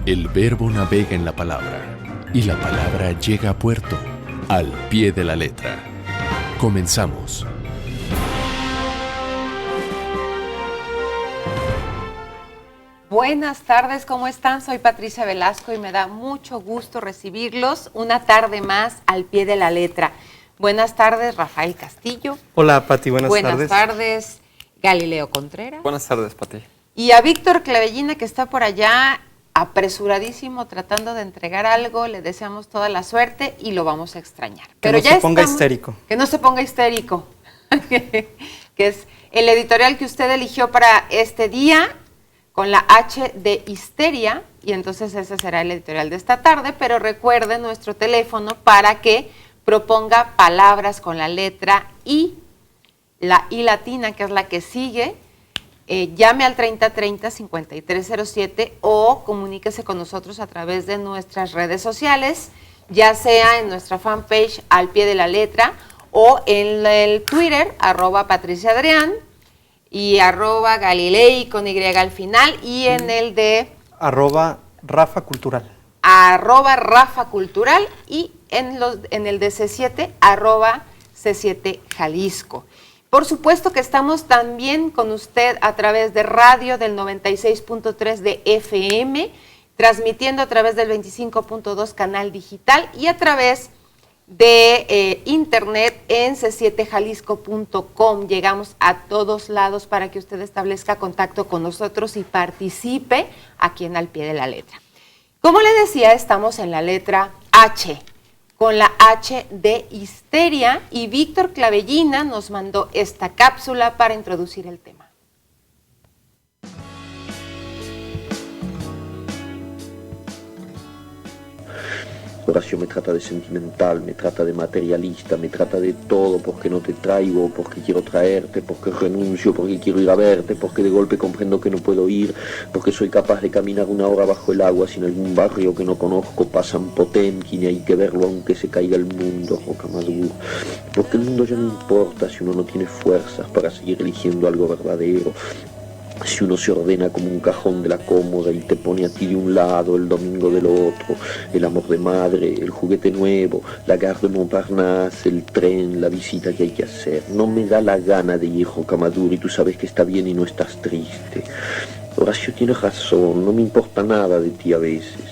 El verbo navega en la palabra y la palabra llega a puerto, al pie de la letra. Comenzamos. Buenas tardes, ¿cómo están? Soy Patricia Velasco y me da mucho gusto recibirlos una tarde más al pie de la letra. Buenas tardes, Rafael Castillo. Hola, Pati, buenas tardes. Buenas tardes, Galileo Contreras. Buenas tardes, Pati. Y a Víctor Clavellina, que está por allá apresuradísimo tratando de entregar algo. Le deseamos toda la suerte y lo vamos a extrañar. Pero no se ponga histérico. Que no se ponga histérico. Que es el editorial que usted eligió para este día, con la H de histeria, y entonces ese será el editorial de esta tarde, pero recuerde nuestro teléfono para que proponga palabras con la letra I, la I latina, que es la que sigue. Llame al 3030-5307 o comuníquese con nosotros a través de nuestras redes sociales, ya sea en nuestra fanpage Al Pie de la Letra o en el Twitter, @PatriciaAdrián y @Galilei con Y al final, y en el de @RafaCultural. @RafaCultural y en el de C7, @C7 Jalisco. Por supuesto que estamos también con usted a través de radio del 96.3 de FM, transmitiendo a través del 25.2 canal digital y a través de internet en c7jalisco.com. Llegamos a todos lados para que usted establezca contacto con nosotros y participe aquí en Al Pie de la Letra. Como le decía, estamos en la letra H, con la H de histeria, y Víctor Clavellina nos mandó esta cápsula para introducir el tema. Horacio me trata de sentimental, me trata de materialista, me trata de todo porque no te traigo, porque quiero traerte, porque renuncio, porque quiero ir a verte, porque de golpe comprendo que no puedo ir, porque soy capaz de caminar una hora bajo el agua sin algún barrio que no conozco, pasan Potemkin y hay que verlo aunque se caiga el mundo, Rocamadour, porque el mundo ya no importa si uno no tiene fuerzas para seguir eligiendo algo verdadero. Si uno se ordena como un cajón de la cómoda y te pone a ti de un lado, el domingo del otro, el amor de madre, el juguete nuevo, la gare de Montparnasse, el tren, la visita que hay que hacer. No me da la gana de ir, Rocamadour, y tú sabes que está bien y no estás triste. Horacio tiene razón, no me importa nada de ti a veces.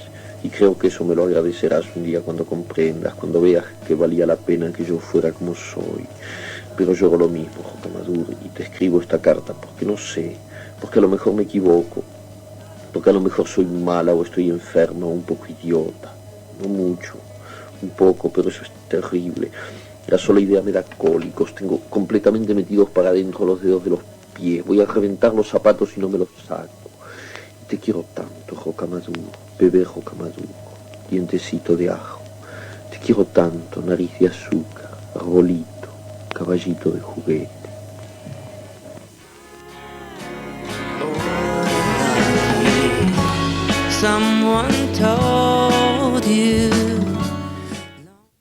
Y creo que eso me lo agradecerás un día cuando comprendas, cuando veas que valía la pena que yo fuera como soy. Pero yo hago lo mismo, Rocamadour, y te escribo esta carta porque no sé, porque a lo mejor me equivoco, porque a lo mejor soy mala o estoy enferma o un poco idiota, no mucho, un poco, pero eso es terrible. La sola idea me da cólicos, tengo completamente metidos para adentro los dedos de los pies, voy a reventar los zapatos y no me los saco. Y te quiero tanto, Rocamadour, bebé Rocamadour, dientecito de ajo, te quiero tanto, nariz de azúcar, arbolito, caballito de juguete.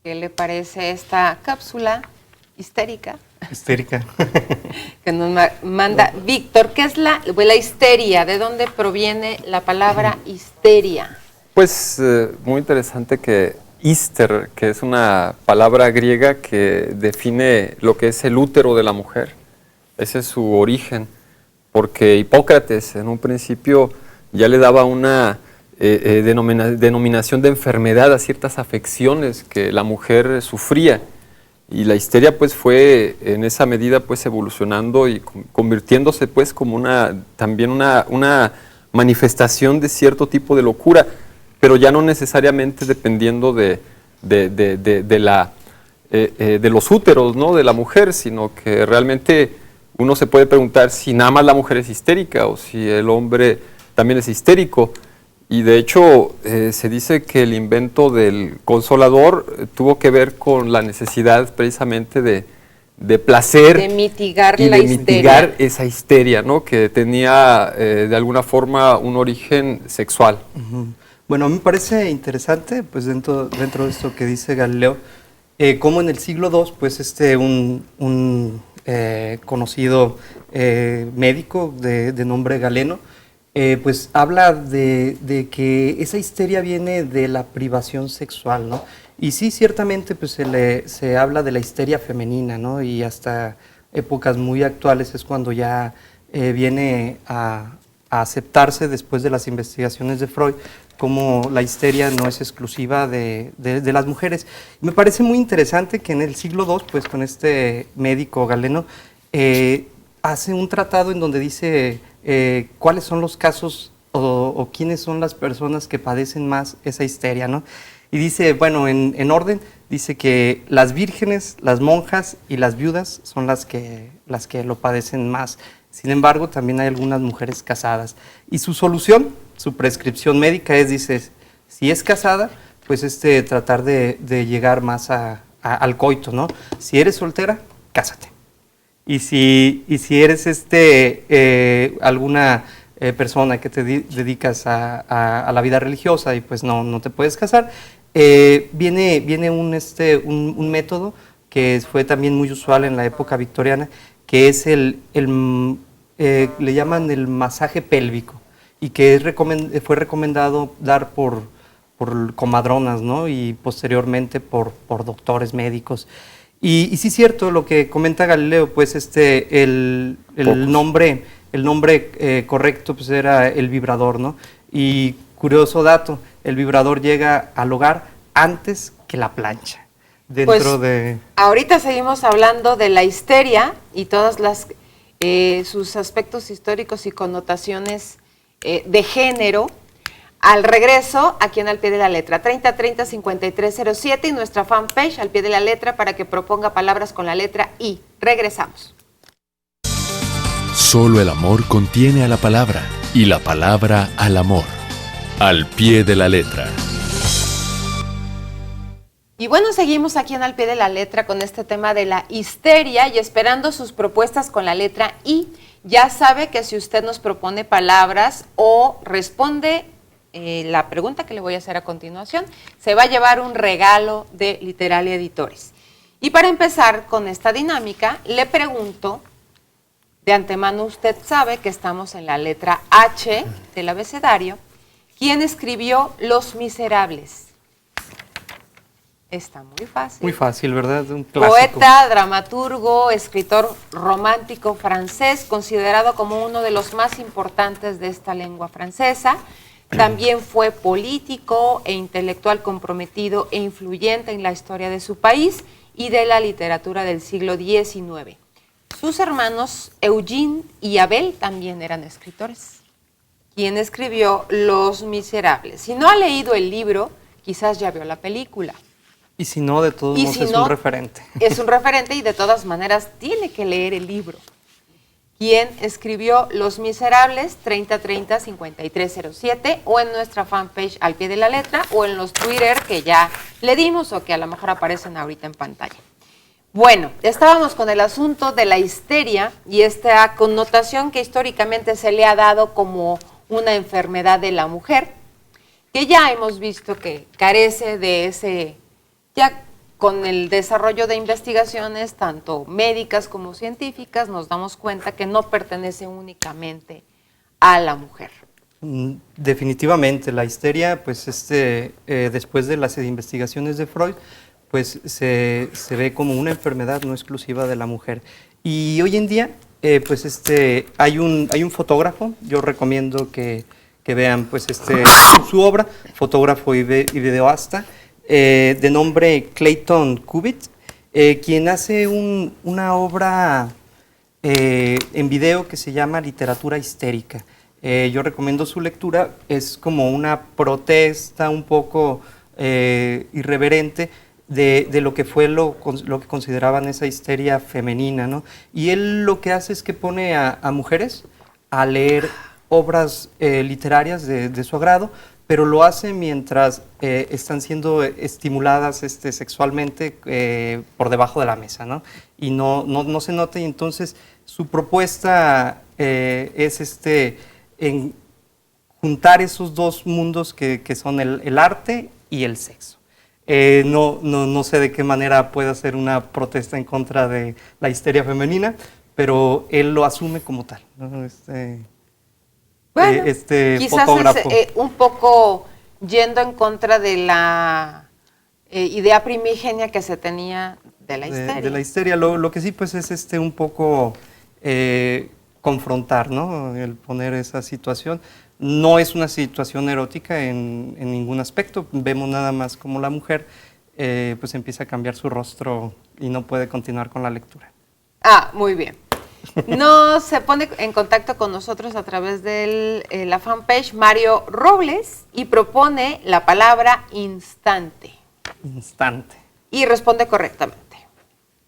¿Qué le parece esta cápsula histérica? Histérica. Que nos manda Víctor. ¿Qué es la histeria? ¿De dónde proviene la palabra histeria? Pues muy interesante que hister, que es una palabra griega que define lo que es el útero de la mujer. Ese es su origen, porque Hipócrates en un principio ya le daba una denominación de enfermedad a ciertas afecciones que la mujer sufría, y la histeria pues fue en esa medida pues evolucionando y convirtiéndose pues como también una manifestación de cierto tipo de locura, pero ya no necesariamente dependiendo de los úteros, ¿no?, de la mujer, sino que realmente uno se puede preguntar si nada más la mujer es histérica o si el hombre también es histérico. Y de hecho se dice que el invento del consolador tuvo que ver con la necesidad precisamente de placer, de mitigar y la de histeria. mitigar esa histeria, ¿no?, que tenía de alguna forma un origen sexual. Bueno, a mí me parece interesante, pues dentro de esto que dice Galileo, como en el siglo II, pues un conocido médico de nombre Galeno, pues habla de que esa histeria viene de la privación sexual, ¿no? Y sí, ciertamente pues se habla de la histeria femenina, ¿no? Y hasta épocas muy actuales es cuando ya viene a aceptarse después de las investigaciones de Freud como la histeria no es exclusiva de las mujeres. Me parece muy interesante que en el siglo II, pues con este médico Galeno, hace un tratado en donde dice cuáles son los casos o quiénes son las personas que padecen más esa histeria, ¿no? Y dice, bueno, en orden, dice que las vírgenes, las monjas y las viudas son las que lo padecen más. Sin embargo, también hay algunas mujeres casadas. Y su solución, su prescripción médica es, dice, si es casada, pues tratar de llegar más al coito, ¿no? Si eres soltera, cásate. Y si eres alguna persona que te dedicas a la vida religiosa y pues no te puedes casar, viene un método que fue también muy usual en la época victoriana, que es le llaman el masaje pélvico, y que fue recomendado dar por comadronas, ¿no? Y posteriormente por doctores médicos. Y sí es cierto lo que comenta Galileo, pues el nombre correcto pues era el vibrador, ¿no? Y curioso dato, el vibrador llega al hogar antes que la plancha. Ahorita seguimos hablando de la histeria y todas sus aspectos históricos y connotaciones de género. Al regreso, aquí en Al Pie de la Letra, 3030-5307 y nuestra fanpage Al Pie de la Letra para que proponga palabras con la letra I. Regresamos. Solo el amor contiene a la palabra y la palabra al amor. Al Pie de la Letra. Y bueno, seguimos aquí en Al Pie de la Letra con este tema de la histeria y esperando sus propuestas con la letra I. Ya sabe que si usted nos propone palabras o responde la pregunta que le voy a hacer a continuación, se va a llevar un regalo de Literalia Editores. Y para empezar con esta dinámica, le pregunto, de antemano usted sabe que estamos en la letra H del abecedario, ¿quién escribió Los Miserables? Está muy fácil. Muy fácil, ¿verdad? Un clásico. Poeta, dramaturgo, escritor romántico francés, considerado como uno de los más importantes de esta lengua francesa. También fue político e intelectual comprometido e influyente en la historia de su país y de la literatura del siglo XIX. Sus hermanos Eugene y Abel también eran escritores. ¿Quién escribió Los Miserables? Si no ha leído el libro, quizás ya vio la película. Y si no, de todos modos es un referente. Es un referente y de todas maneras tiene que leer el libro. ¿Quién escribió Los Miserables? 3030-5307 o en nuestra fanpage Al Pie de la Letra o en los Twitter que ya le dimos o que a lo mejor aparecen ahorita en pantalla. Bueno, estábamos con el asunto de la histeria y esta connotación que históricamente se le ha dado como una enfermedad de la mujer, que ya hemos visto que carece de ese... Ya con el desarrollo de investigaciones, tanto médicas como científicas, nos damos cuenta que no pertenece únicamente a la mujer. Definitivamente, la histeria, pues después de las investigaciones de Freud, pues se ve como una enfermedad no exclusiva de la mujer. Y hoy en día, pues hay un fotógrafo, yo recomiendo que vean pues su obra, fotógrafo y videoasta, de nombre Clayton Cubitt, quien hace una obra en video que se llama Literatura Histérica. Yo recomiendo su lectura, es como una protesta un poco irreverente de lo que fue lo que consideraban esa histeria femenina, ¿no? Y él lo que hace es que pone a mujeres a leer obras literarias de su agrado, pero lo hace mientras están siendo estimuladas sexualmente por debajo de la mesa, ¿no? Y no se nota, y entonces su propuesta es en juntar esos dos mundos que son el arte y el sexo. No sé de qué manera puede hacer una protesta en contra de la histeria femenina, pero él lo asume como tal, ¿no? Bueno, quizás fotógrafo. es un poco yendo en contra de la idea primigenia que se tenía de la histeria. De la histeria. Lo que sí, pues, es un poco confrontar, ¿no? El poner esa situación. No es una situación erótica en ningún aspecto. Vemos nada más como la mujer pues empieza a cambiar su rostro y no puede continuar con la lectura. Ah, muy bien. No se pone en contacto con nosotros a través de la fanpage Mario Robles y propone la palabra instante. Instante. Y responde correctamente.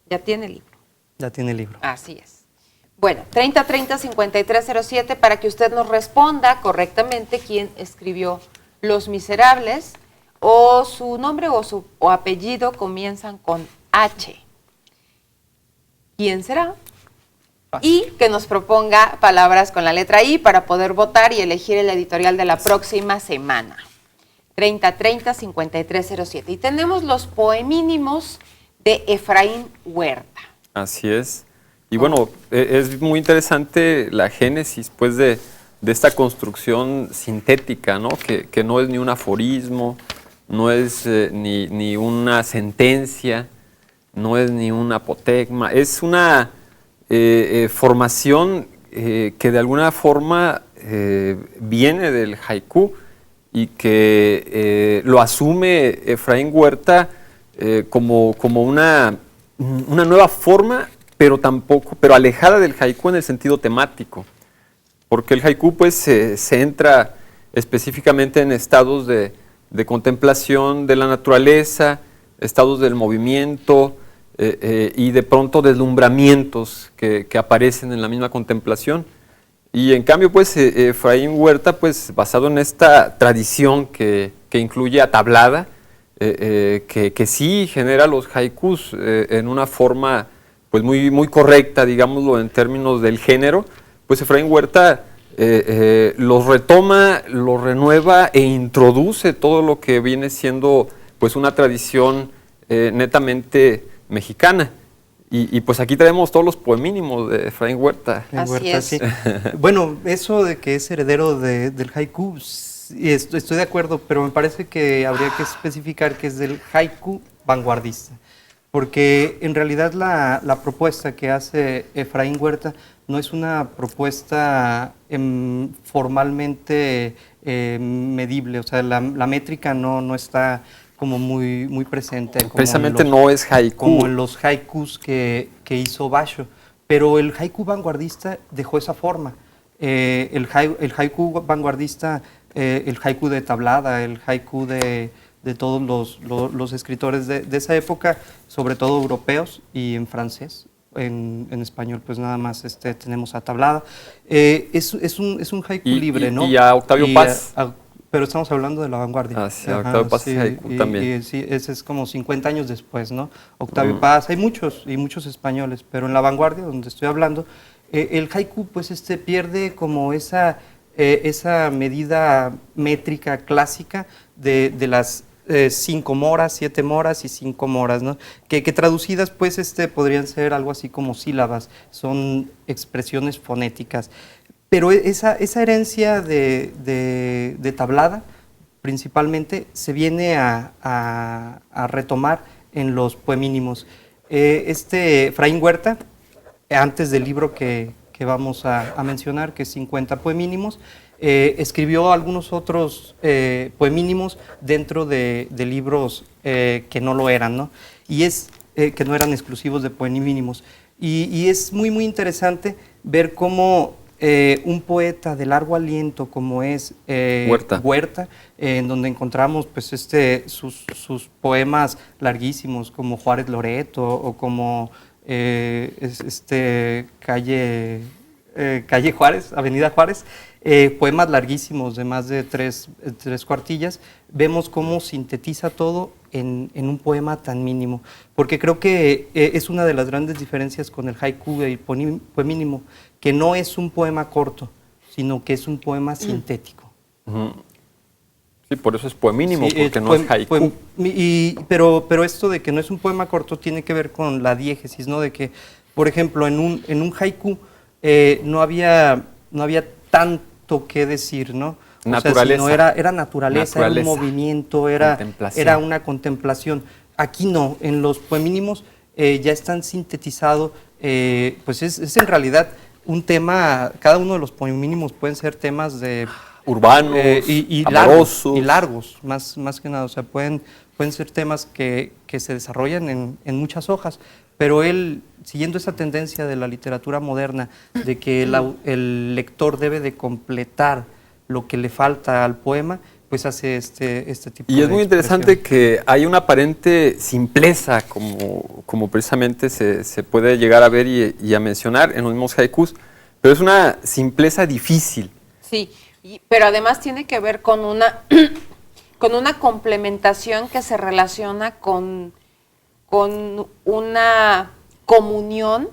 Ya tiene el libro. Ya tiene el libro. Así es. Bueno, 3030-5307 para que usted nos responda correctamente quién escribió Los Miserables, o su nombre o apellido comienzan con H. ¿Quién será? Y que nos proponga palabras con la letra I para poder votar y elegir el editorial de la próxima semana. 3030-5307. Y tenemos los poemínimos de Efraín Huerta. Así es. Y bueno, es muy interesante la génesis pues de esta construcción sintética, ¿no? Que no es ni un aforismo, no es ni una sentencia, no es ni un apotegma, es una formación que de alguna forma viene del haiku y que lo asume Efraín Huerta como una nueva forma, pero alejada del haiku en el sentido temático, porque el haiku pues se centra específicamente en estados de contemplación de la naturaleza, estados del movimiento y de pronto deslumbramientos que aparecen en la misma contemplación. Y en cambio pues Efraín Huerta, pues basado en esta tradición que incluye a tablada, que sí genera los haikus en una forma pues muy correcta, digámoslo, en términos del género, pues Efraín Huerta los retoma, los renueva e introduce todo lo que viene siendo pues una tradición netamente mexicana. Y pues aquí traemos todos los poemínimos de Efraín Huerta. Así Huerta, es. sí. Bueno, eso de que es heredero del haiku, sí, estoy de acuerdo, pero me parece que habría que especificar que es del haiku vanguardista. Porque en realidad la propuesta que hace Efraín Huerta no es una propuesta formalmente medible, o sea, la métrica no está como muy presente. Como precisamente no es haiku. Como en los haikus que hizo Basho, pero el haiku vanguardista dejó esa forma. El haiku vanguardista, el haiku de tablada, el haiku de todos los escritores de esa época, sobre todo europeos y en francés. En español pues nada más tenemos a tablada. Es un haiku libre, ¿no? Y a Octavio Paz. Pero estamos hablando de la vanguardia. Sí, Octavio Paz es haiku también. Sí, ese es como 50 años después, ¿no? Octavio Paz, hay muchos españoles, pero en la vanguardia, donde estoy hablando, el haiku pues pierde como esa medida métrica clásica de las 5 moras, 7 moras y 5 moras, ¿no? Que traducidas pues podrían ser algo así como sílabas, son expresiones fonéticas. Pero esa herencia de tablada, principalmente, se viene a retomar en los poemínimos. Efraín Huerta, antes del libro que vamos a mencionar, que es 50 poemínimos, escribió algunos otros poemínimos dentro de libros que no lo eran, ¿no? Y que no eran exclusivos de poemínimos. Y es muy interesante ver cómo un poeta de largo aliento como es Huerta, en donde encontramos pues sus poemas larguísimos como Juárez Loreto o como Calle Juárez, Avenida Juárez, poemas larguísimos de más de tres cuartillas. Vemos cómo sintetiza todo en un poema tan mínimo, porque creo que es una de las grandes diferencias con el haiku y el poemínimo, que no es un poema corto, sino que es un poema sintético. Sí, por eso es poemínimo, Sí, porque no es haiku. Pero esto de que no es un poema corto tiene que ver con la diégesis, ¿no? De que, por ejemplo, en un haiku no había tanto que decir, ¿no? Naturaleza. O sea, era naturaleza, era un movimiento, era una contemplación. Aquí no, en los poemínimos ya están sintetizados, pues es en realidad un tema, cada uno de los poemínimos pueden ser temas de urbanos, y amorosos. largos, más que nada, o sea, pueden ser temas que se desarrollan en muchas hojas, pero él, siguiendo esa tendencia de la literatura moderna, de que el lector debe de completar lo que le falta al poema, pues hace este tipo de Y es muy interesante expresión. que hay una aparente simpleza, como precisamente se puede llegar a ver y a mencionar en los mismos haikus, pero es una simpleza difícil. Sí, pero además tiene que ver con una complementación que se relaciona con una comunión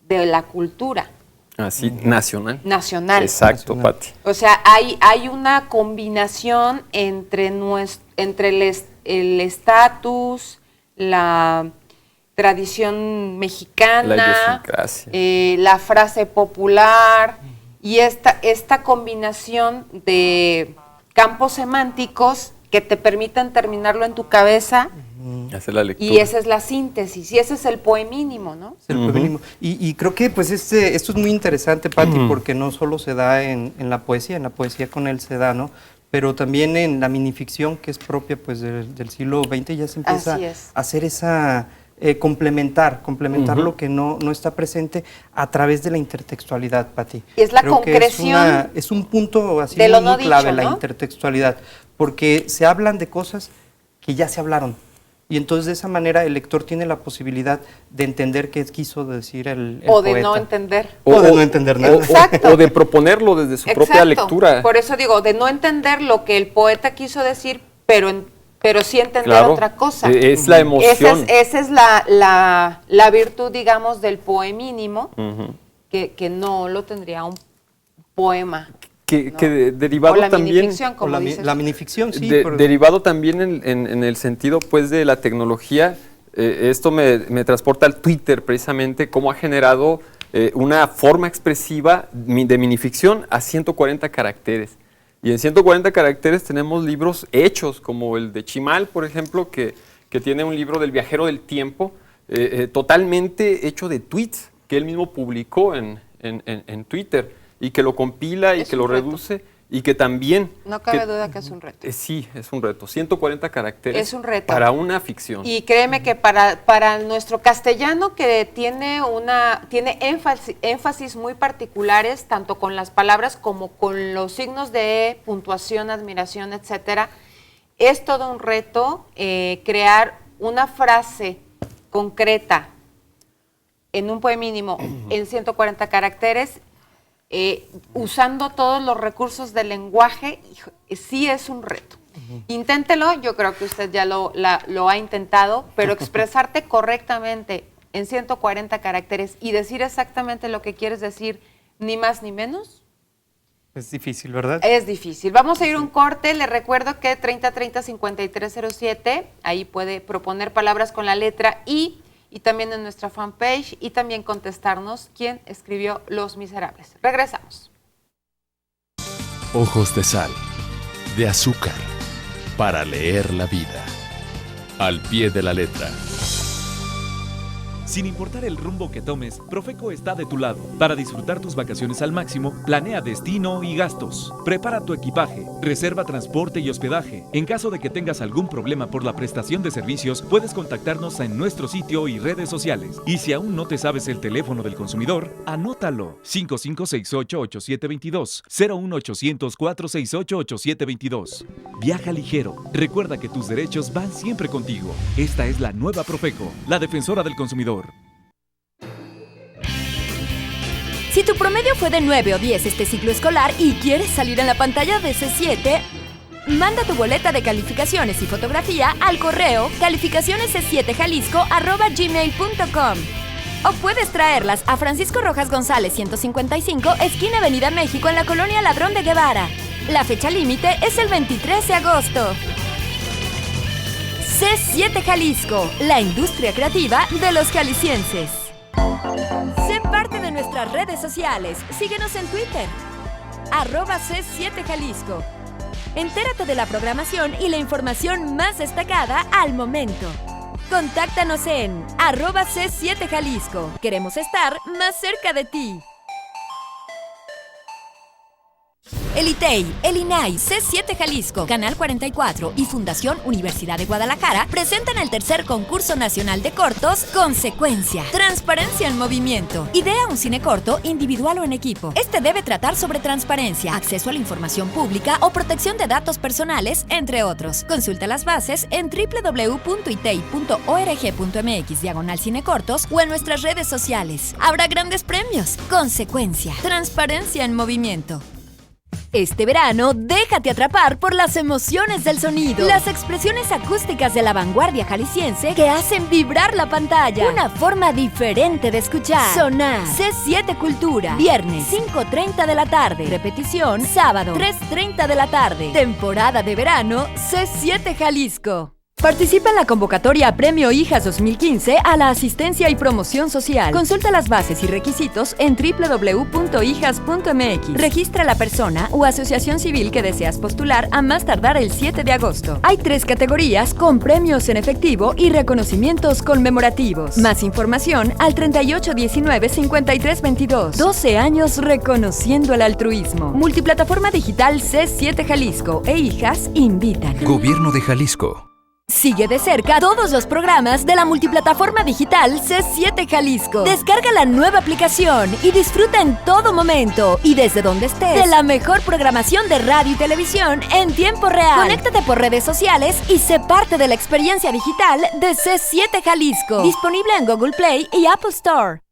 de la cultura. Así, nacional. Nacional. Exacto, Nacional. Pati. O sea, hay una combinación entre el estatus, la tradición mexicana, La idiosincrasia. La frase popular y esta combinación de campos semánticos que te permitan terminarlo en tu cabeza. Hacer la lectura. Y esa es la síntesis, y ese es el poemínimo, ¿no? Es el poemínimo. Y creo que pues esto es muy interesante, Pati, porque no solo se da en la poesía con él se da, ¿no? Pero también en la minificción, que es propia pues del siglo XX, ya se empieza a hacer esa complementar lo que no está presente a través de la intertextualidad, Pati. Y es la Creo que concreción es un punto así de lo muy no clave, dicho, la ¿no? intertextualidad, porque se hablan de cosas que ya se hablaron. Y entonces de esa manera el lector tiene la posibilidad de entender qué quiso decir el o de poeta. no entender. O de no entender nada. Exacto. O de proponerlo desde su propia lectura. Por eso digo, de no entender lo que el poeta quiso decir, pero sí entender Claro. otra cosa. Es la emoción. Esa es la virtud, digamos, del poemínimo, Ujú. que no lo tendría un poema. Que derivado O la también... minificción, como O dices. la minificción, sí. pero- derivado también en el sentido pues de la tecnología, esto me transporta al Twitter precisamente, cómo ha generado una forma expresiva de minificción a 140 caracteres. Y en 140 caracteres tenemos libros hechos, como el de Chimal, por ejemplo, que tiene un libro del viajero del tiempo, totalmente hecho de tweets que él mismo publicó en Twitter, y que lo compila y Es que un lo reto. reduce y que también... No cabe duda que es un reto. Sí, es un reto. 140 caracteres Es un reto. para una ficción. Y créeme que para nuestro castellano, que tiene énfasis muy particulares, tanto con las palabras como con los signos de puntuación, admiración, etcétera, es todo un reto crear una frase concreta en un poemínimo en 140 caracteres, usando todos los recursos del lenguaje. Sí es un reto. Inténtelo, yo creo que usted ya lo ha intentado, pero expresarte correctamente en 140 caracteres y decir exactamente lo que quieres decir, ni más ni menos, Es difícil, ¿verdad? es difícil. Vamos a ir a un corte. Le recuerdo que 3030-5307, ahí puede proponer palabras con la letra I, y también en nuestra fanpage, y también contestarnos quién escribió Los Miserables. Regresamos. Ojos de sal, de azúcar, para leer la vida. Al pie de la letra. Sin importar el rumbo que tomes, Profeco está de tu lado. Para disfrutar tus vacaciones al máximo, planea destino y gastos. Prepara tu equipaje, reserva transporte y hospedaje. En caso de que tengas algún problema por la prestación de servicios, puedes contactarnos en nuestro sitio y redes sociales. Y si aún no te sabes el teléfono del consumidor, anótalo. 5568-8722, 01800-468-8722. Viaja ligero. Recuerda que tus derechos van siempre contigo. Esta es la nueva Profeco, la defensora del consumidor. Si tu promedio fue de 9 o 10 este ciclo escolar y quieres salir en la pantalla de C7, manda tu boleta de calificaciones y fotografía al correo calificacionesc7jalisco@gmail.com. O puedes traerlas a Francisco Rojas González 155, esquina Avenida México, en la colonia Ladrón de Guevara. La fecha límite es el 23 de agosto. C7 Jalisco, la industria creativa de los jaliscienses. Sé parte de nuestras redes sociales. Síguenos en Twitter. @C7 Jalisco. Entérate de la programación y la información más destacada al momento. Contáctanos en @C7 Jalisco. Queremos estar más cerca de ti. El ITEI, el INAI, C7 Jalisco, Canal 44 y Fundación Universidad de Guadalajara presentan el tercer concurso nacional de cortos Consecuencia. Transparencia en movimiento. Idea un cine corto, individual o en equipo. Este debe tratar sobre transparencia, acceso a la información pública o protección de datos personales, entre otros. Consulta las bases en www.itei.org.mx/cinecortos o en nuestras redes sociales. Habrá grandes premios. Consecuencia. Transparencia en movimiento. Este verano, déjate atrapar por las emociones del sonido. Las expresiones acústicas de la vanguardia jalisciense que hacen vibrar la pantalla. Una forma diferente de escuchar. Sonar. C7 Cultura. Viernes, 5:30 de la tarde. Repetición, sábado, 3:30 de la tarde. Temporada de verano, C7 Jalisco. Participa en la convocatoria Premio Hijas 2015 a la asistencia y promoción social. Consulta las bases y requisitos en www.hijas.mx. Registra la persona o asociación civil que deseas postular a más tardar el 7 de agosto. Hay 3 categorías con premios en efectivo y reconocimientos conmemorativos. Más información al 3819-5322. 12 años reconociendo el altruismo. Multiplataforma digital C7 Jalisco e Hijas invitan. Gobierno de Jalisco. Sigue de cerca todos los programas de la multiplataforma digital C7 Jalisco. Descarga la nueva aplicación y disfruta en todo momento y desde donde estés de la mejor programación de radio y televisión en tiempo real. Conéctate por redes sociales y sé parte de la experiencia digital de C7 Jalisco. Disponible en Google Play y Apple Store.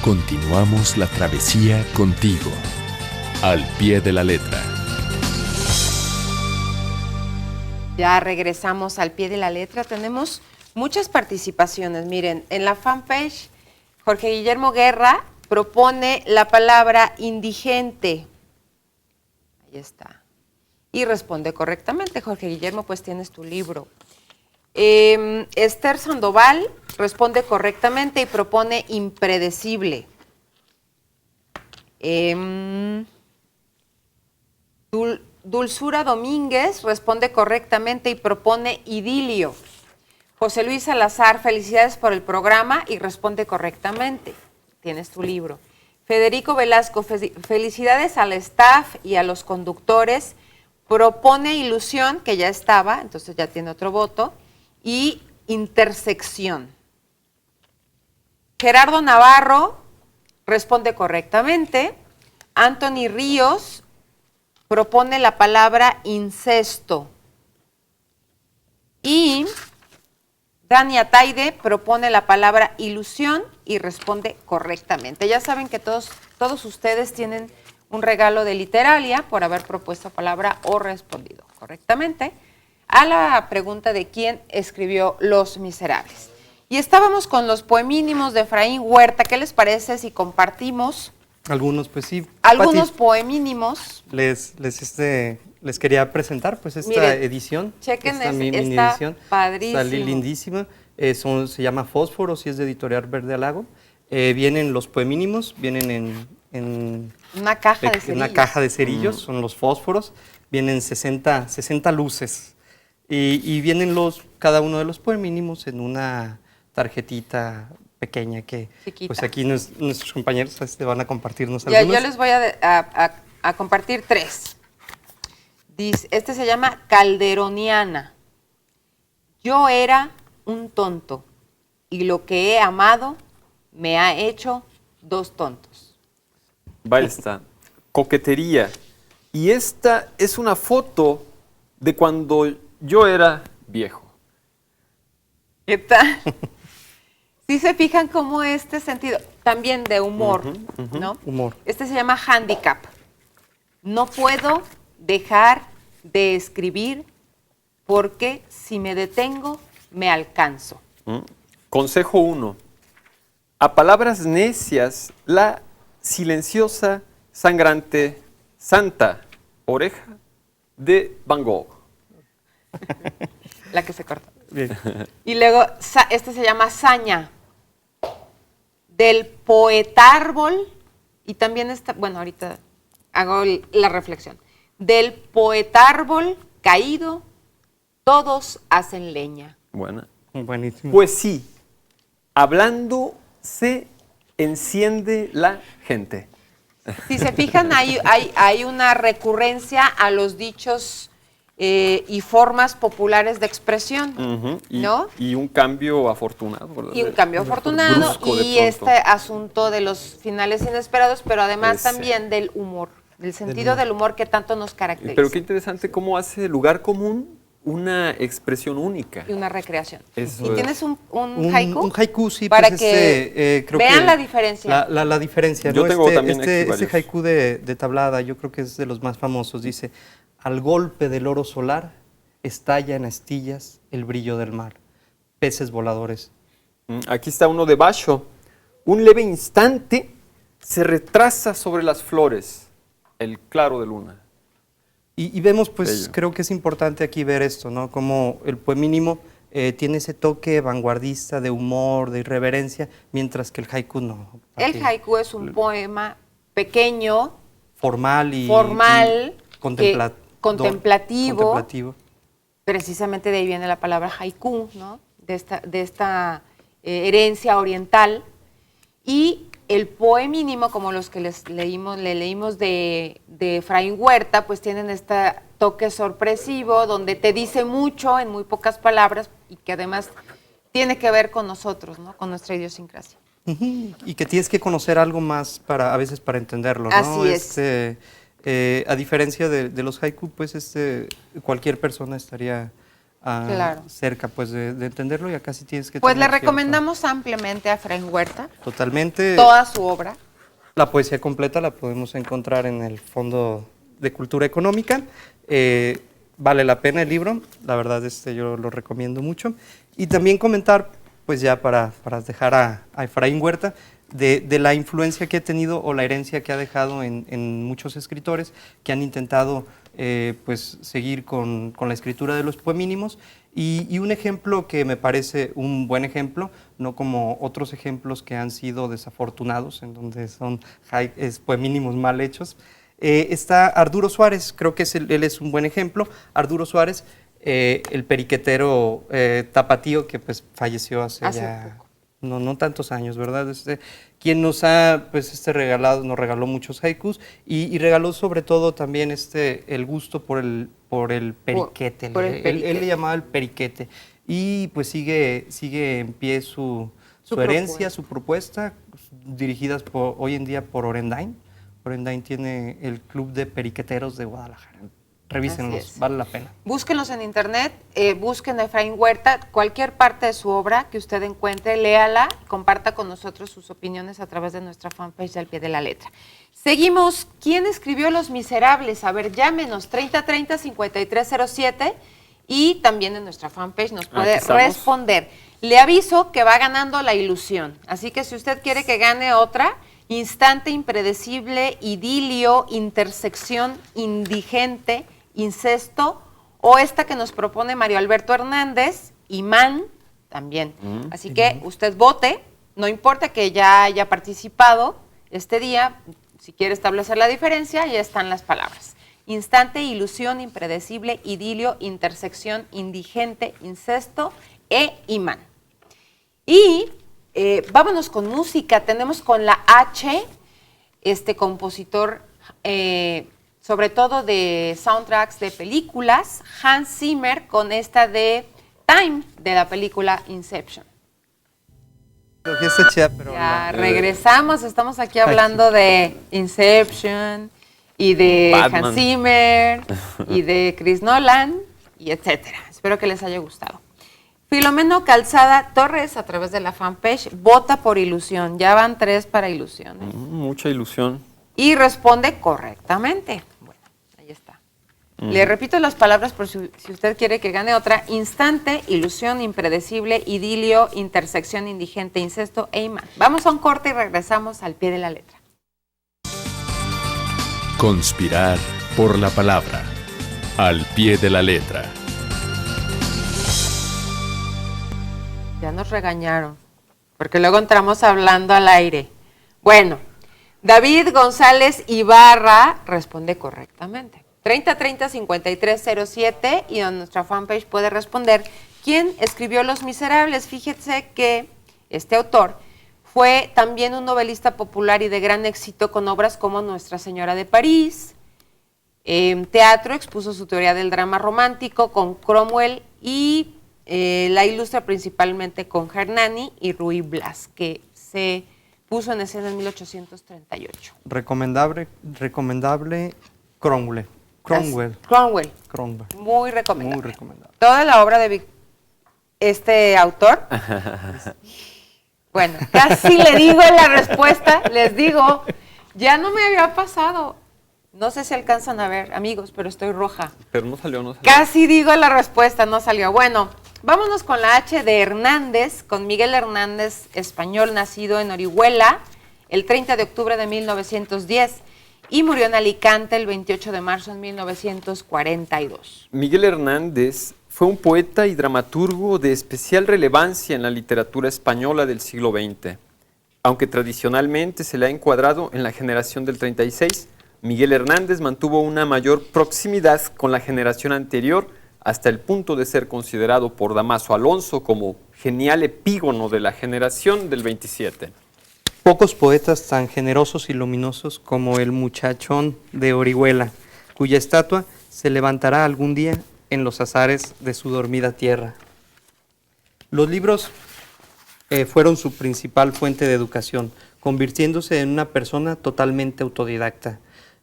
Continuamos la travesía contigo, al pie de la letra. Ya regresamos al pie de la letra. Tenemos muchas participaciones. Miren, en la fanpage, Jorge Guillermo Guerra propone la palabra indigente. Ahí está. Y responde correctamente. Jorge Guillermo, pues tienes tu libro. Esther Sandoval responde correctamente y propone impredecible. Dulzura Domínguez responde correctamente y propone idilio. José Luis Salazar, felicidades por el programa y responde correctamente. Tienes tu libro. Federico Velasco, felicidades al staff y a los conductores. Propone ilusión, que ya estaba, entonces ya tiene otro voto. Y intersección. Gerardo Navarro responde correctamente. Anthony Ríos propone la palabra incesto. Y Dani Ataide propone la palabra ilusión y responde correctamente. Ya saben que todos ustedes tienen un regalo de Literalia por haber propuesto palabra o respondido correctamente a la pregunta de quién escribió Los Miserables. Y estábamos con los poemínimos de Efraín Huerta. ¿Qué les parece si compartimos? Algunos, pues sí. Algunos Pati, poemínimos. les quería presentar pues esta Miren, edición. chequen, esta mini está edición. padrísimo. Está lindísima. Se llama Fósforos y es de Editorial Verde Alago. Vienen los poemínimos, vienen en una caja de cerillos. Una caja de cerillos, son los fósforos. Vienen 60 luces. Y vienen cada uno de los poemínimos en una tarjetita pequeña que chiquita. Pues aquí nuestros compañeros van a compartirnos algunos. Yo les voy a compartir 3. Este se llama Calderoniana. Yo era un tonto y lo que he amado me ha hecho 2 tontos. Va esta. Coquetería. Y esta es una foto de cuando yo era viejo. ¿Qué tal? Si se fijan cómo este sentido, también de humor, ¿no? Humor. Este se llama handicap. No puedo dejar de escribir porque si me detengo, me alcanzo. Consejo 1. A palabras necias, la silenciosa, sangrante, santa oreja de Van Gogh. La que se corta. Bien. Y luego, este se llama saña. Del poetárbol Y también está, bueno, ahorita hago la reflexión. Del poetárbol caído, todos hacen leña. Buena. Buenísimo. Pues sí, hablando se enciende la gente. Si se fijan, hay una recurrencia a los dichos y formas populares de expresión, Ujú, ¿no? Y un cambio afortunado. ¿verdad? Y un cambio afortunado Brusco de y pronto. este asunto de los finales inesperados, pero además Ese. también del humor, del sentido del humor que tanto nos caracteriza. Pero qué interesante cómo hace lugar común una expresión única. Y una recreación. Eso ¿Y es. tienes un haiku? Un haiku, sí. Para pues que creo vean que la diferencia. La diferencia, Yo ¿no? tengo también aquí este varios. haiku de Tablada, yo creo que es de los más famosos. Dice, al golpe del oro solar, estalla en astillas el brillo del mar. Peces voladores. Aquí está uno de Basho. Un leve instante se retrasa sobre las flores, el claro de luna. Y vemos, pues, Bello. creo que es importante aquí ver esto, ¿no? Como el poemínimo tiene ese toque vanguardista de humor, de irreverencia, mientras que el haiku no. El Aquí, haiku es un poema pequeño, formal y contemplativo. precisamente de ahí viene la palabra haiku, ¿no? De esta herencia oriental. Y el poemínimo, como los que le leímos de Efraín Huerta, pues tienen este toque sorpresivo, donde te dice mucho en muy pocas palabras y que además tiene que ver con nosotros, ¿no? Con nuestra idiosincrasia. Ujú, y que tienes que conocer algo más a veces para entenderlo, ¿no? Así es. A diferencia de los haiku, pues cualquier persona estaría Claro. cerca pues de entenderlo, y acá sí tienes que Pues le tener cierto- recomendamos ampliamente a Efraín Huerta Totalmente. toda su obra. La poesía completa la podemos encontrar en el Fondo de Cultura Económica. Vale la pena el libro, la verdad yo lo recomiendo mucho. Y también comentar, pues ya para dejar a Efraín Huerta, de la influencia que ha tenido o la herencia que ha dejado en muchos escritores que han intentado pues seguir con la escritura de los poemínimos. Y un ejemplo que me parece un buen ejemplo, no como otros ejemplos que han sido desafortunados, en donde son poemínimos mal hechos, está Arturo Suárez. Creo que él es un buen ejemplo. Arturo Suárez, el periquetero tapatío que pues falleció hace ya poco. no tantos años, ¿verdad? Quien nos ha pues nos regaló muchos haikus y regaló sobre todo también el gusto por el periquete. Por el periquete. Él le llamaba el periquete. Y pues sigue en pie su herencia, su propuesta, dirigidas hoy en día por Orendain. Orendain tiene el Club de Periqueteros de Guadalajara. Revísenlos, Así es. vale la pena. Búsquenlos en internet, busquen a Efraín Huerta, cualquier parte de su obra que usted encuentre, léala, comparta con nosotros sus opiniones a través de nuestra fanpage de Al Pie de la Letra. Seguimos. ¿Quién escribió Los Miserables? A ver, llámenos 3030-5307 y también en nuestra fanpage nos puede Aquí estamos. responder. Le aviso que va ganando La Ilusión, así que si usted quiere que gane otra, Instante impredecible, idilio, intersección, indigente, incesto, o esta que nos propone Mario Alberto Hernández, Imán, también. Así que usted vote, no importa que ya haya participado este día, si quiere establecer la diferencia, ya están las palabras. Instante, ilusión, impredecible, idilio, intersección, indigente, incesto e imán. Y vámonos con música. Tenemos con la H, compositor, sobre todo de soundtracks de películas, Hans Zimmer, con esta de Time, de la película Inception. Creo que está chida, pero Ya regresamos, estamos aquí hablando de Inception y de Batman. Hans Zimmer y de Chris Nolan y etcétera. Espero que les haya gustado. Filomeno Calzada Torres, a través de la fanpage, vota por Ilusión. Ya van 3 para Ilusión. Mucha ilusión. Y responde correctamente. Bueno, ahí está. Le repito las palabras por si usted quiere que gane otra. Instante, ilusión, impredecible, idilio, intersección, indigente, incesto e imán. Vamos a un corte y regresamos al pie de la letra. Conspirar por la palabra. Al pie de la letra. Ya nos regañaron, porque luego entramos hablando al aire. Bueno, David González Ibarra responde correctamente. 3030-5307 y en nuestra fanpage puede responder quién escribió Los Miserables. Fíjese que este autor fue también un novelista popular y de gran éxito con obras como Nuestra Señora de París. En teatro expuso su teoría del drama romántico con Cromwell y la ilustra principalmente con Hernani y Ruy Blas, que se puso en escena en 1838. Recomendable Cromwell. Cromwell. Muy recomendable. Muy recomendable. Toda la obra de este autor. Bueno, casi le digo en la respuesta, les digo, ya no me había pasado. No sé si alcanzan a ver, amigos, pero estoy roja. Pero no salió. Casi digo la respuesta, no salió. Bueno, vámonos con la H de Hernández, con Miguel Hernández, español, nacido en Orihuela el 30 de octubre de 1910 y murió en Alicante el 28 de marzo de 1942. Miguel Hernández fue un poeta y dramaturgo de especial relevancia en la literatura española del siglo XX. Aunque tradicionalmente se le ha encuadrado en la generación del 36, Miguel Hernández mantuvo una mayor proximidad con la generación anterior hasta el punto de ser considerado por Damaso Alonso como genial epígono de la generación del 27. Pocos poetas tan generosos y luminosos como el muchachón de Orihuela, cuya estatua se levantará algún día en los azares de su dormida tierra. Los libros fueron su principal fuente de educación, convirtiéndose en una persona totalmente autodidacta.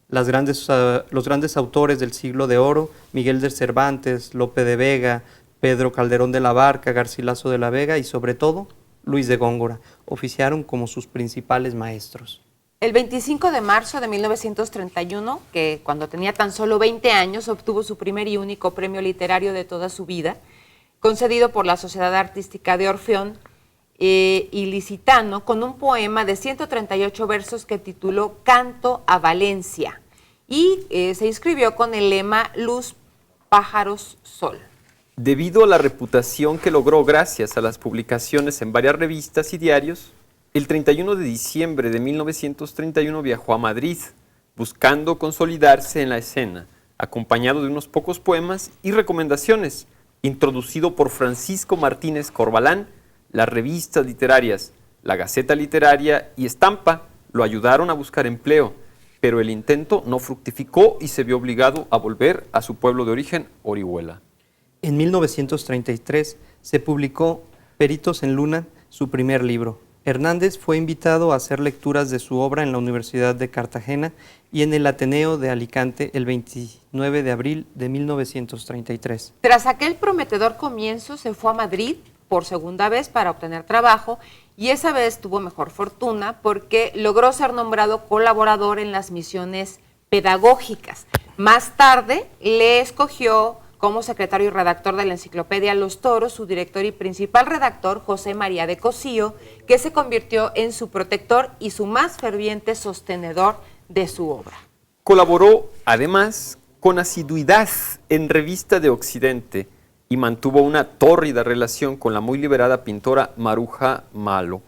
Los grandes autores del siglo de oro, Miguel de Cervantes, Lope de Vega, Pedro Calderón de la Barca, Garcilaso de la Vega y sobre todo Luis de Góngora, oficiaron como sus principales maestros. El 25 de marzo de 1931, que cuando tenía tan solo 20 años, obtuvo su primer y único premio literario de toda su vida, concedido por la Sociedad Artística de Orfeón Ilicitano, con un poema de 138 versos que tituló Canto a Valencia, y se inscribió con el lema Luz, Pájaros, Sol. Debido a la reputación que logró gracias a las publicaciones en varias revistas y diarios, el 31 de diciembre de 1931 viajó a Madrid, buscando consolidarse en la escena, acompañado de unos pocos poemas y recomendaciones, introducido por Francisco Martínez Corbalán. Las revistas literarias, la Gaceta Literaria y Estampa lo ayudaron a buscar empleo, pero el intento no fructificó y se vio obligado a volver a su pueblo de origen, Orihuela. En 1933 se publicó Peritos en Luna, su primer libro. Hernández fue invitado a hacer lecturas de su obra en la Universidad de Cartagena y en el Ateneo de Alicante el 29 de abril de 1933. Tras aquel prometedor comienzo, se fue a Madrid por segunda vez para obtener trabajo y esa vez tuvo mejor fortuna porque logró ser nombrado colaborador en las misiones pedagógicas. Más tarde le escogió como secretario y redactor de la enciclopedia Los Toros, su director y principal redactor, José María de Cosío, que se convirtió en su protector y su más ferviente sostenedor de su obra. Colaboró, además, con asiduidad en Revista de Occidente y mantuvo una tórrida relación con la muy liberada pintora Maruja Malo,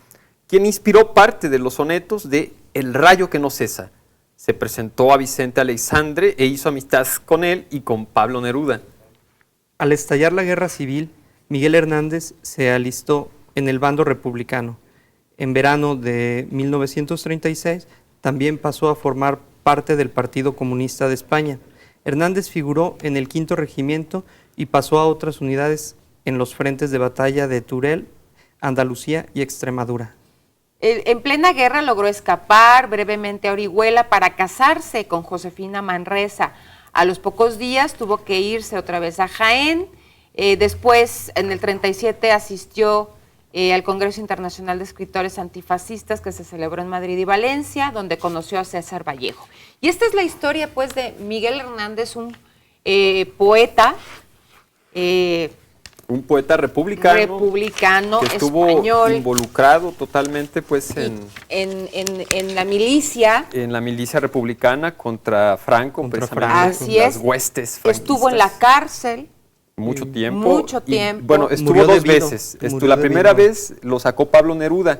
quien inspiró parte de los sonetos de El rayo que no cesa. Se presentó a Vicente Aleixandre e hizo amistad con él y con Pablo Neruda. Al estallar la guerra civil, Miguel Hernández se alistó en el bando republicano. En verano de 1936 también pasó a formar parte del Partido Comunista de España. Hernández figuró en el 5º Regimiento y pasó a otras unidades en los frentes de batalla de Teruel, Andalucía y Extremadura. En plena guerra logró escapar brevemente a Orihuela para casarse con Josefina Manresa. A los pocos días tuvo que irse otra vez a Jaén. Después, en el 37, asistió al Congreso Internacional de Escritores Antifascistas que se celebró en Madrid y Valencia, donde conoció a César Vallejo. Y esta es la historia, pues, de Miguel Hernández, un poeta. Un poeta republicano que estuvo español, involucrado totalmente pues en la milicia. En la milicia republicana contra Franco, Así es. Las huestes franquistas. Estuvo en la cárcel. Mucho tiempo. Mucho tiempo. Y, bueno, estuvo dos veces. La primera vez lo sacó Pablo Neruda.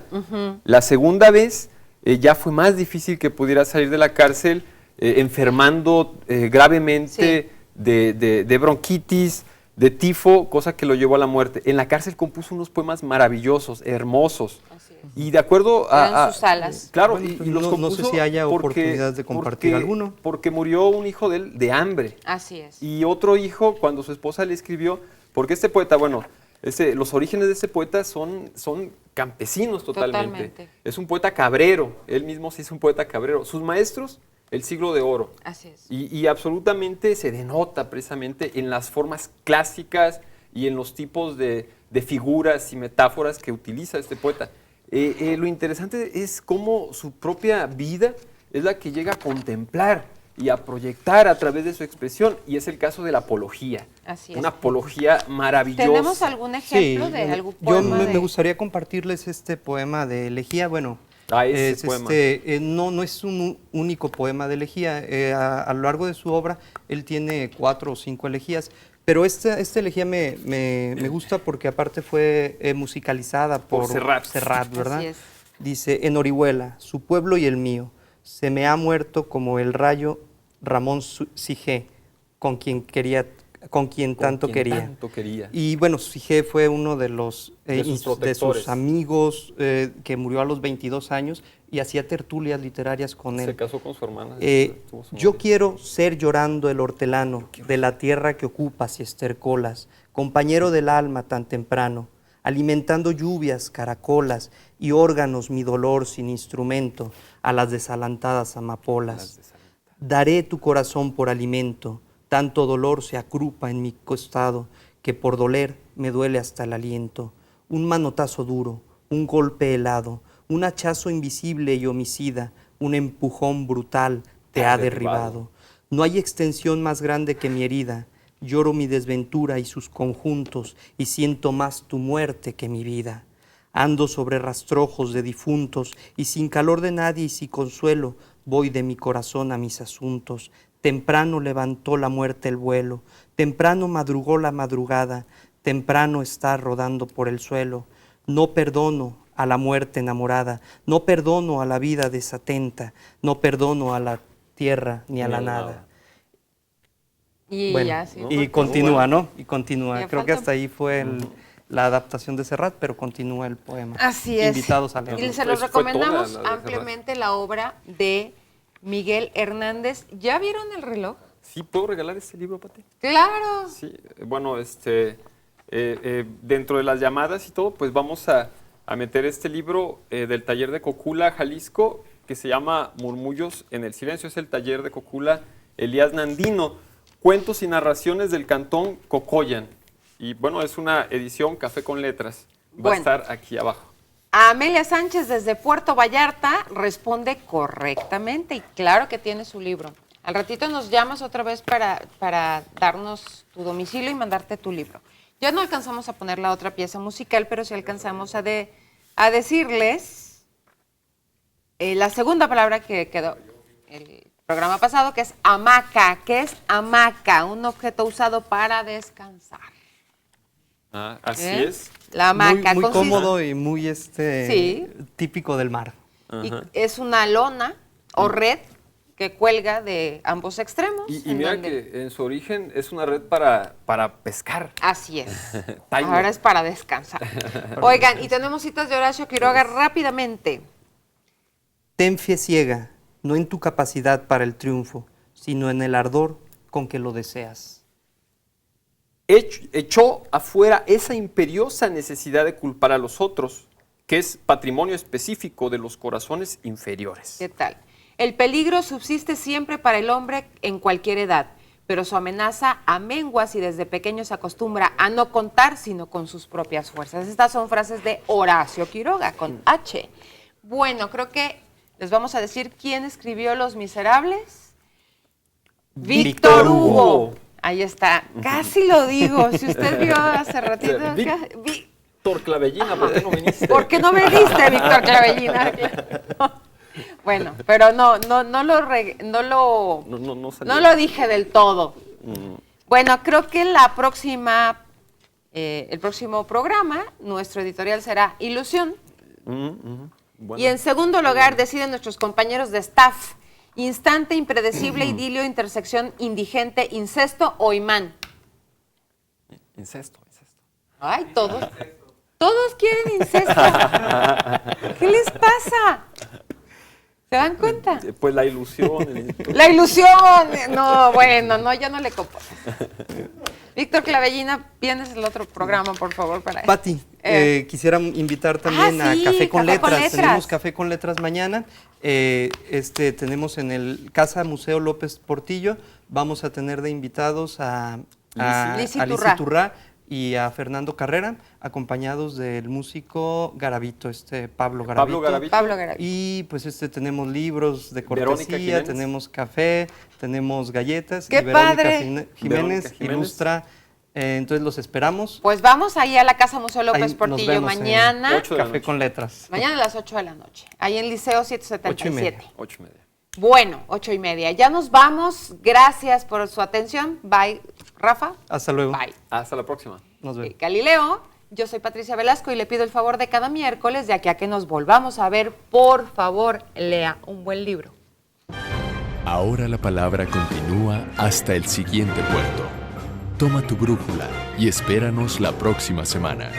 La segunda vez ya fue más difícil que pudiera salir de la cárcel, enfermando gravemente de bronquitis, de tifo, cosa que lo llevó a la muerte. En la cárcel compuso unos poemas maravillosos, hermosos. Así es. Y de acuerdo Eran sus alas. Claro, Bueno, y pues los no compuso sé si haya porque- oportunidad de compartir alguno. Porque murió un hijo de él de hambre. Así es. Y otro hijo, cuando su esposa le escribió, porque este poeta, bueno, los orígenes de ese poeta son campesinos totalmente. Es un poeta cabrero, él mismo se hizo un poeta cabrero. Sus maestros, el siglo de oro. Así es. Y absolutamente se denota precisamente en las formas clásicas y en los tipos de figuras y metáforas que utiliza este poeta. Lo interesante es cómo su propia vida es la que llega a contemplar y a proyectar a través de su expresión, y es el caso de la apología. Así es. Una apología maravillosa. ¿Tenemos algún ejemplo de algún yo poema? me gustaría compartirles este poema de elegía. Bueno, Ese poema. no es un único poema de elegía. A lo largo de su obra, él tiene 4 o 5 elegías. Pero esta elegía me gusta porque aparte fue musicalizada por Serrat, ¿verdad? Así es. Dice, en Orihuela, su pueblo y el mío, se me ha muerto como el rayo Ramón Sige, con quien tanto quería. Y bueno, Sige fue uno de de sus amigos que murió a los 22 años y hacía tertulias literarias con él. Se casó con su hermana. Yo quiero ser llorando el hortelano de la tierra que ocupas y estercolas, compañero del alma tan temprano, alimentando lluvias, caracolas y órganos mi dolor sin instrumento a las desalantadas amapolas. Daré tu corazón por alimento, tanto dolor se acrupa en mi costado que por doler me duele hasta el aliento. Un manotazo duro, un golpe helado, un hachazo invisible y homicida, un empujón brutal te ha derribado. No hay extensión más grande que mi herida. Lloro mi desventura y sus conjuntos y siento más tu muerte que mi vida. Ando sobre rastrojos de difuntos y sin calor de nadie y sin consuelo voy de mi corazón a mis asuntos. Temprano levantó la muerte el vuelo, temprano madrugó la madrugada, temprano está rodando por el suelo. No perdono a la muerte enamorada, no perdono a la vida desatenta, no perdono a la tierra ni a la nada. Y Bueno, ya, sí. y continúa, ¿no? Y continúa. Ya Creo que falta- hasta ahí fue la adaptación de Serrat, pero continúa el poema. Así es. Invitados a leer. Y se los Pues fue toda recomendamos la de ampliamente la obra de Miguel Hernández. ¿Ya vieron el reloj? ¿Sí puedo regalar este libro, Pati? Claro. Sí, bueno, dentro de las llamadas y todo, pues vamos a meter este libro del taller de Cocula, Jalisco, que se llama Murmullos en el Silencio. Es el taller de Cocula Elías Nandino, cuentos y narraciones del cantón Cocoyan. Y bueno, es una edición Café con Letras. Va Bueno. a estar aquí abajo. Amelia Sánchez desde Puerto Vallarta responde correctamente y claro que tiene su libro. Al ratito nos llamas otra vez para darnos tu domicilio y mandarte tu libro. Ya no alcanzamos a poner la otra pieza musical, pero sí alcanzamos a decirles la segunda palabra que quedó el programa pasado, que es hamaca. ¿Qué es hamaca? Un objeto usado para descansar. Así ¿Eh? es. La hamaca Muy consiste- cómodo y muy Sí. típico del mar. y es una lona o red que cuelga de ambos extremos. Y en mira donde- que en su origen es una red para pescar. Así es. Taimo. Ahora es para descansar. Oigan, y tenemos citas de Horacio Quiroga rápidamente. Ten fe ciega, no en tu capacidad para el triunfo, sino en el ardor con que lo deseas. Echó afuera esa imperiosa necesidad de culpar a los otros, que es patrimonio específico de los corazones inferiores. ¿Qué tal? El peligro subsiste siempre para el hombre en cualquier edad, pero su amenaza amengua si desde pequeño se acostumbra a no contar sino con sus propias fuerzas. Estas son frases de Horacio Quiroga, con H. Bueno, creo que les vamos a decir quién escribió Los Miserables. Víctor Hugo. Ahí está. Casi lo digo. Si usted vio hace ratito. Víctor Clavellina, ¿por qué no viniste? ¿Por qué no me diste, Víctor Clavellina? Bueno, pero no lo dije del todo. Bueno, creo que el próximo programa, nuestro editorial será Ilusión. Bueno. Y en segundo lugar, deciden nuestros compañeros de staff, instante, impredecible, idilio, intersección, indigente, incesto o imán. Incesto. Ay, todos quieren incesto. ¿Qué les pasa? ¿Se dan cuenta? Pues la ilusión. La ilusión. No, bueno, no, ya no le copo. Víctor Clavellina, vienes el otro programa, por favor, para Pati, quisiera invitar también sí, a Café con Letras. Tenemos Letras. Café con Letras mañana. Tenemos en el Casa Museo López Portillo. Vamos a tener de invitados a Lisi Lisi Turrá y a Fernando Carrera, acompañados del músico Garavito, Pablo Garavito. Pablo Garavito. Y pues tenemos libros de Verónica cortesía, Jiménez. tenemos café, tenemos galletas. ¡Qué y Verónica padre! Jiménez Verónica Jiménez. ilustra. Entonces los esperamos. Pues vamos ahí a la Casa Museo Ahí López nos Portillo vemos en mañana. 8 de la Café noche. con Letras. Mañana a las 8 de la noche. Ahí en Liceo 777. 8:30. Bueno, 8:30. Ya nos vamos. Gracias por su atención. Bye, Rafa. Hasta luego. Bye. Hasta la próxima. Nos vemos. Galileo, yo soy Patricia Velasco y le pido el favor de cada miércoles, de aquí a que nos volvamos a ver, por favor, lea un buen libro. Ahora la palabra continúa hasta el siguiente puerto. Toma tu brújula y espéranos la próxima semana.